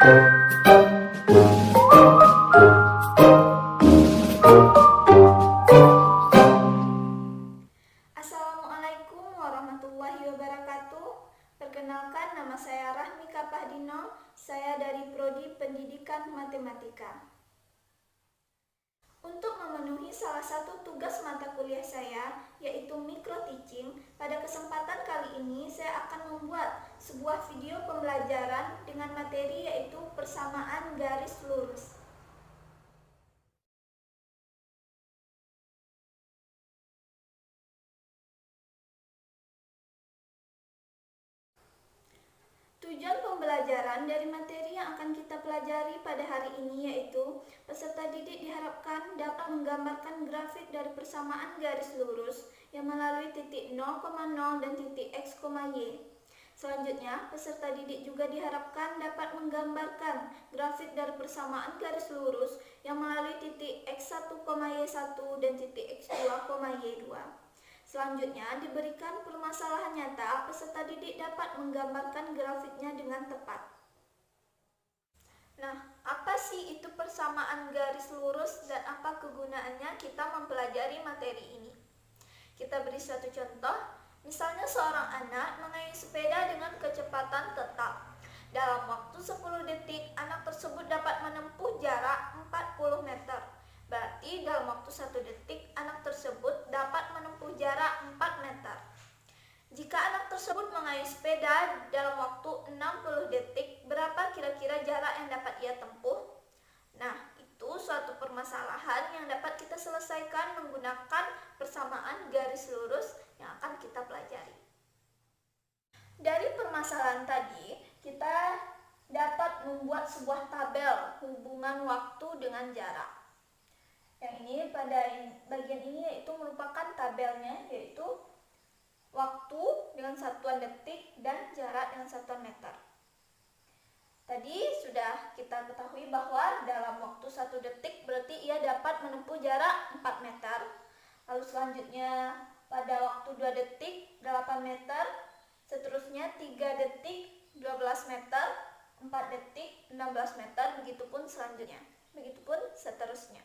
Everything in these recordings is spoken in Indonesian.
Assalamualaikum warahmatullahi wabarakatuh. Perkenalkan, nama saya Rahmika Pahdino. Saya dari Prodi Pendidikan Matematika. Untuk memenuhi salah satu tugas mata kuliah saya, yaitu micro teaching, pada kesempatan kali ini saya akan membuat sebuah video pembelajaran dengan materi yaitu persamaan garis lurus. Tujuan pembelajaran dari materi yang akan kita pelajari pada hari ini yaitu peserta didik diharapkan dapat menggambarkan grafik dari persamaan garis lurus yang melalui titik 0,0 dan titik x, y. Selanjutnya, peserta didik juga diharapkan dapat menggambarkan grafik dari persamaan garis lurus yang melalui titik x1, y1 dan titik x2, y2. Selanjutnya, diberikan permasalahan nyata, peserta didik dapat menggambarkan grafiknya dengan tepat. Nah, apa sih itu persamaan garis lurus dan apa kegunaannya kita mempelajari materi ini? Kita beri suatu contoh, misalnya seorang anak mengayuh sepeda dengan kecepatan tetap. Dalam waktu 10 detik, anak tersebut dapat menempuh jarak 40 meter. Berarti dalam waktu 1 detik, anak tersebut dapat menempuh jarak 4 meter. Jika anak tersebut mengayuh sepeda dalam waktu 60 detik, berapa kira-kira jarak yang dapat ia tempuh? Nah, itu suatu permasalahan yang dapat kita selesaikan menggunakan persamaan garis lurus yang akan kita pelajari. Dari permasalahan tadi, kita dapat membuat sebuah tabel hubungan waktu dengan jarak. Yang ini pada bagian ini yaitu merupakan tabelnya, yaitu waktu dengan satuan detik dan jarak dengan satuan meter. Tadi sudah kita ketahui bahwa dalam waktu 1 detik berarti ia dapat menempuh jarak 4 meter. Lalu selanjutnya pada waktu 2 detik 8 meter, seterusnya 3 detik 12 meter, 4 detik 16 meter, begitupun selanjutnya, begitupun seterusnya.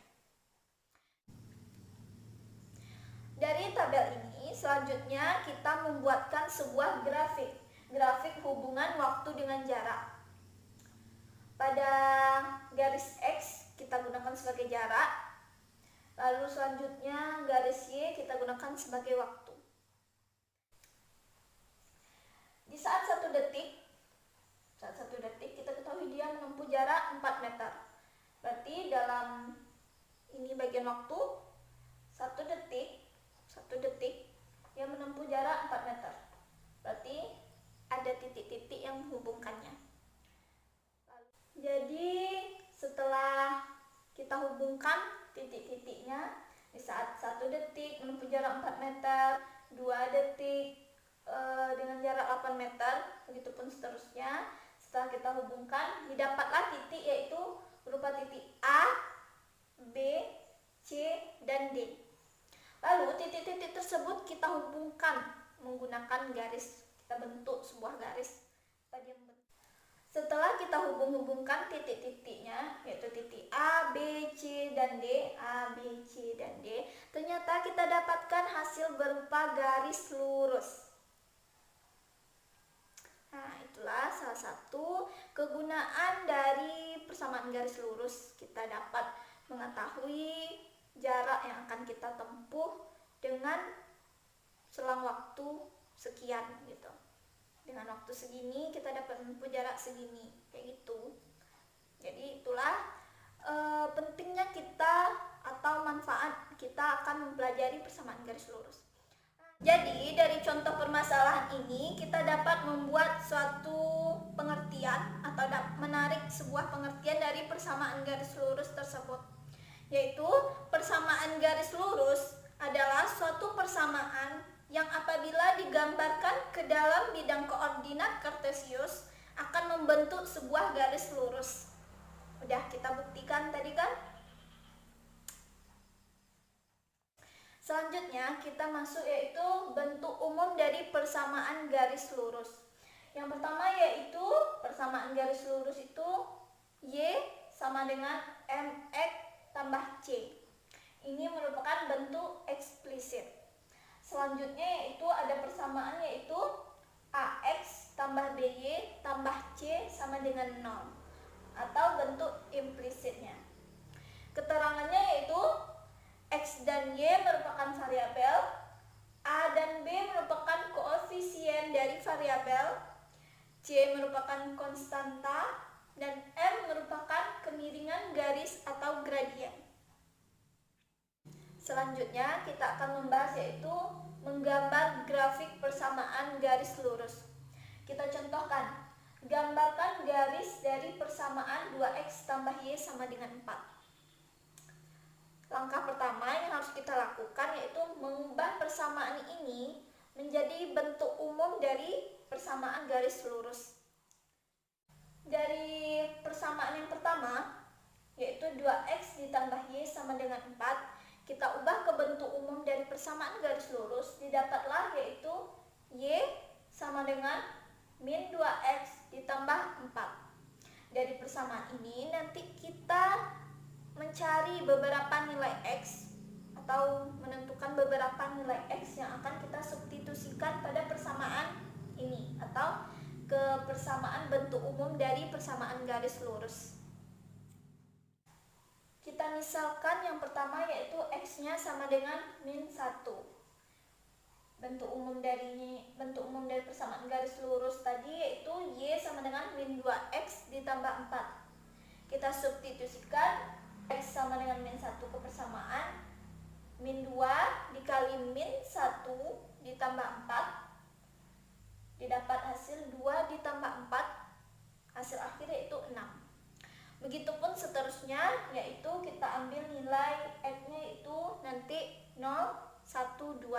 Dari tabel ini, selanjutnya kita membuatkan sebuah grafik hubungan waktu dengan jarak. Pada garis X kita gunakan sebagai jarak, lalu selanjutnya garis Y kita gunakan sebagai waktu. Di saat 1 detik kita ketahui dia menempuh jarak 4 meter. Berarti dalam ini bagian waktu 1 detik dia menempuh jarak 4 meter. Berarti ada titik-titik yang menghubungkannya. Jadi setelah kita hubungkan titik-titiknya, di saat 1 detik menempuh jarak 4 meter, 2 detik dengan jarak 8 meter, begitupun seterusnya. Setelah kita hubungkan, didapatlah titik yaitu berupa titik A, B, C, dan D. Lalu titik-titik tersebut kita hubungkan menggunakan garis, kita bentuk sebuah garis. Setelah kita hubung-hubungkan titik-titiknya, yaitu titik A, B, C, dan D, A, B, C, dan D, ternyata kita dapatkan hasil berupa garis lurus. Nah, itulah salah satu kegunaan dari persamaan garis lurus. Kita dapat mengetahui jarak yang akan kita tempuh dengan selang waktu sekian gitu. Dengan waktu segini kita dapat menempuh jarak segini, kayak gitu. Jadi itulah pentingnya kita atau manfaat kita akan mempelajari persamaan garis lurus. Jadi dari contoh permasalahan ini kita dapat membuat suatu pengertian atau menarik sebuah pengertian dari persamaan garis lurus tersebut, yaitu persamaan garis lurus adalah suatu persamaan yang apabila digambarkan ke dalam bidang koordinat kartesius akan membentuk sebuah garis lurus. Udah kita buktikan tadi kan? Selanjutnya kita masuk yaitu bentuk umum dari persamaan garis lurus. Yang pertama yaitu persamaan garis lurus itu Y sama dengan MX tambah C. Ini merupakan bentuk eksplisit. Selanjutnya yaitu ada persamaan, yaitu AX tambah BY tambah C sama dengan 0, atau bentuk implisitnya. Keterangannya yaitu X dan Y merupakan variabel, A dan B merupakan koefisien dari variabel, C merupakan konstanta, dan M merupakan kemiringan garis atau gradien. Selanjutnya kita akan membahas yaitu menggambar grafik persamaan garis lurus. Kita contohkan, gambarkan garis dari persamaan 2X tambah Y sama dengan 4. Langkah pertama yang harus kita lakukan yaitu mengubah persamaan ini menjadi bentuk umum dari persamaan garis lurus. Dari persamaan yang pertama, yaitu 2X ditambah Y sama dengan 4, kita ubah ke bentuk umum dari persamaan garis lurus, didapatlah yaitu Y sama dengan min 2X ditambah 4. Dari persamaan ini nanti kita mencari beberapa nilai X atau menentukan beberapa nilai X yang akan kita substitusikan pada persamaan ini atau ke persamaan bentuk umum dari persamaan garis lurus. Kita misalkan yang pertama yaitu X-nya sama dengan min 1. Bentuk umum dari persamaan garis lurus tadi yaitu Y sama dengan min 2X ditambah 4. Kita substitusikan X sama dengan min 1 ke persamaan, min 2 dikali min 1 ditambah 4, didapat hasil 2 ditambah 4, hasil akhir yaitu 6. Begitupun seterusnya, yaitu kita ambil nilai X-nya itu nanti 0, 1, 2.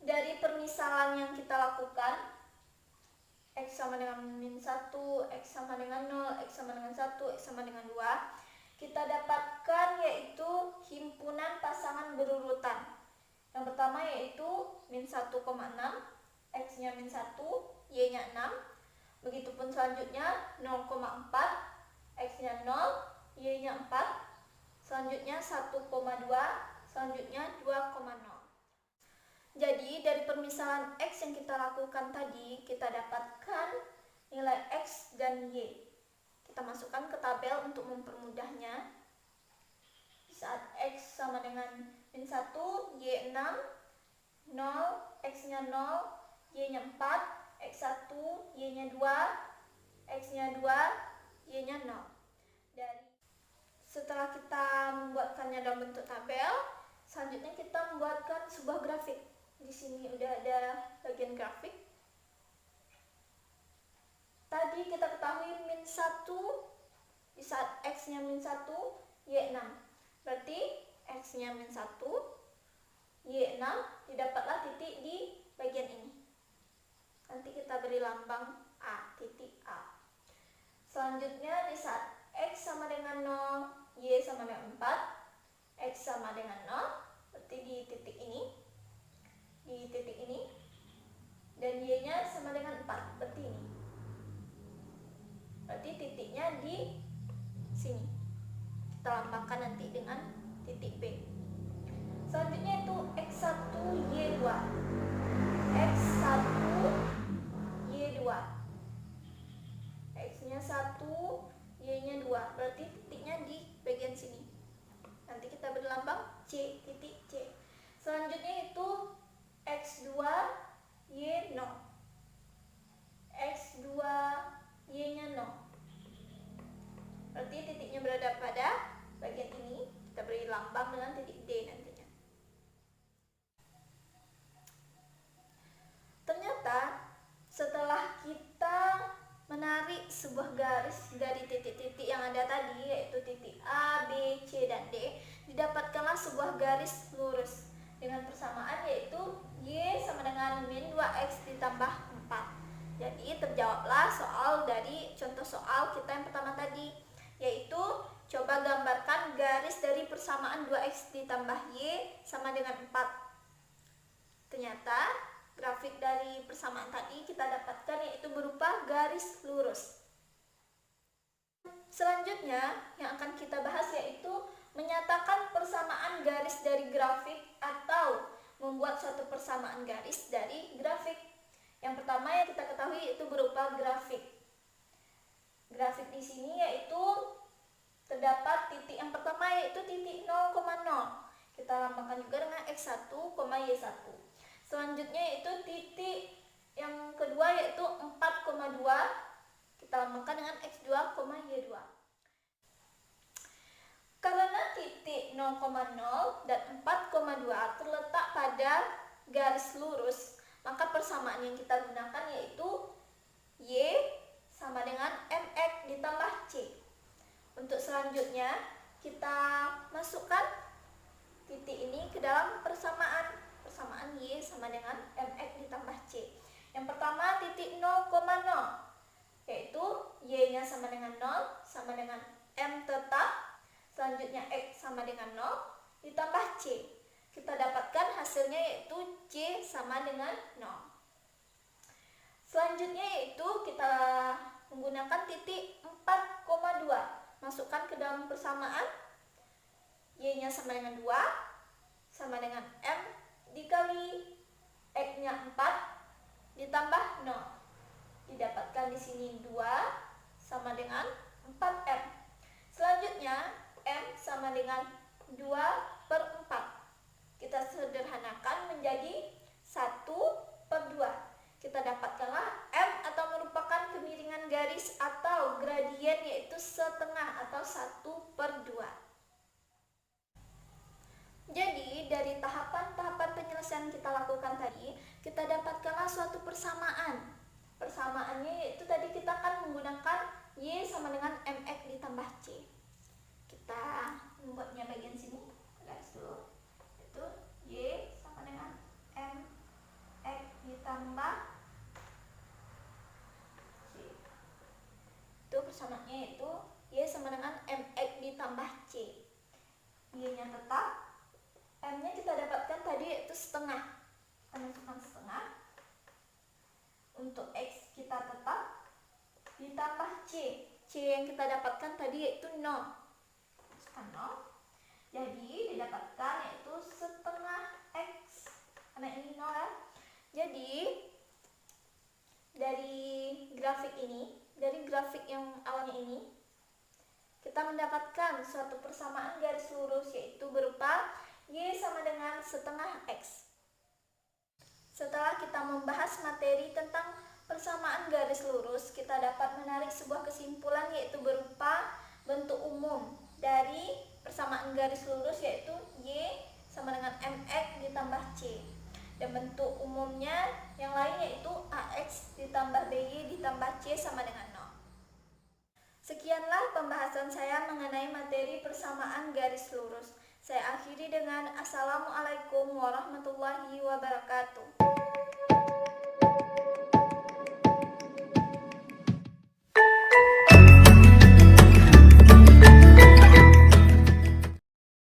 Dari permisalan yang kita lakukan, X sama dengan min 1, X sama dengan 0, X sama dengan 1, X sama dengan 2, kita dapatkan yaitu himpunan pasangan berurutan. Yang pertama yaitu min 1,6, X-nya min 1, Y-nya 6. Begitupun selanjutnya 0,4, X-nya 0, Y-nya 4. Selanjutnya 1,2, selanjutnya 2,0. Jadi dari permisalan X yang kita lakukan tadi, kita dapatkan nilai X dan Y. Kita masukkan ke tabel untuk mempermudahnya. Saat X sama dengan min 1, Y 6, 0, X-nya 0, Y-nya 4, X1, Y-nya 2, X-nya 2, Y-nya 0. Setelah kita membuatkannya dalam bentuk tabel, selanjutnya kita membuatkan sebuah grafik. Di sini udah ada bagian grafik. Tadi kita ketahui min 1 di saat X-nya min 1, Y 6. Berarti X-nya min 1, Y 6, didapatlah titik di bagian ini. Nanti kita beri lambang A, titik A. Selanjutnya di saat X sama dengan 0, Y sama dengan 4, X sama dengan 0, berarti di titik ini. Di titik ini, dan Y-nya sama dengan 4, berarti ini. Berarti titiknya di sini. Kita lambangkan nanti dengan titik B. Selanjutnya itu X1, Y2. X1, Y2. X-nya 1, Y-nya 2. Berarti titiknya di bagian sini. Nanti kita beri lambang C, titik C. Selanjutnya itu X2, Y 0. X2, Y-nya 0. Berarti titiknya berada pada bagian ini. Kita beri lambang dengan titik D nantinya. Ternyata setelah kita menarik sebuah garis dari titik-titik yang ada tadi, yaitu titik A, B, C, dan D, didapatkanlah sebuah garis lurus dengan persamaan yaitu Y sama dengan min 2X ditambah 4. Jadi terjawablah soal dari contoh soal kita yang pertama tadi, yaitu coba gambarkan garis dari persamaan 2X ditambah Y sama dengan 4. Ternyata grafik dari persamaan tadi kita dapatkan yaitu berupa garis lurus. Selanjutnya yang akan kita bahas yaitu menyatakan persamaan garis dari grafik atau membuat suatu persamaan garis dari grafik. Yang pertama yang kita ketahui itu berupa grafik. Grafik di sini yaitu terdapat titik yang pertama yaitu titik 0,0. Kita lambangkan juga dengan X1, Y1. Selanjutnya yaitu titik yang kedua yaitu 4,2. Kita lambangkan dengan X2, Y2. Karena titik 0,0 dan 4,2 terletak pada garis lurus, maka persamaan yang kita gunakan yaitu Y sama dengan MX ditambah C. Untuk selanjutnya kita masukkan titik ini ke dalam persamaan Y sama dengan MX ditambah C. Yang pertama titik 0,0 yaitu Y nya sama dengan 0 sama dengan M tetap. Selanjutnya X sama dengan 0 ditambah C. Kita dapatkan hasilnya yaitu C sama dengan 0. Selanjutnya yaitu kita menggunakan titik 4,2. Masukkan ke dalam persamaan. Y nya sama dengan 2 sama dengan M dikali X nya 4 ditambah 0. Didapatkan di sini 2 sama dengan 4M. Selanjutnya M sama dengan 2/4. Kita sederhanakan menjadi 1/2. Kita dapatkanlah M atau merupakan kemiringan garis atau gradien yaitu setengah atau 1/2. Jadi dari tahapan-tahapan penyelesaian kita lakukan tadi, kita dapatkanlah suatu persamaan. Persamaannya yaitu tadi kita akan menggunakan Y sama dengan MX ditambah C. Kita membuatnya bagian sini, garis dulu, itu Y sama dengan MX ditambah C. Itu persamaannya yaitu Y sama dengan MX ditambah C. Y nya tetap, M nya kita dapatkan tadi yaitu setengah. Kita masukkan setengah. Untuk X kita tetap ditambah C. C yang kita dapatkan tadi yaitu 0. 0. Jadi didapatkan yaitu setengah X karena ini 0 ya. Jadi dari grafik yang awalnya ini kita mendapatkan suatu persamaan garis lurus yaitu berupa Y sama dengan setengah X. Setelah kita membahas materi tentang persamaan garis lurus, kita dapat menarik sebuah kesimpulan yaitu berupa bentuk umum dari persamaan garis lurus yaitu Y sama dengan MX ditambah C. Dan bentuk umumnya yang lain yaitu AX ditambah BY ditambah C sama dengan 0. Sekianlah pembahasan saya mengenai materi persamaan garis lurus. Saya akhiri dengan Assalamualaikum warahmatullahi wabarakatuh.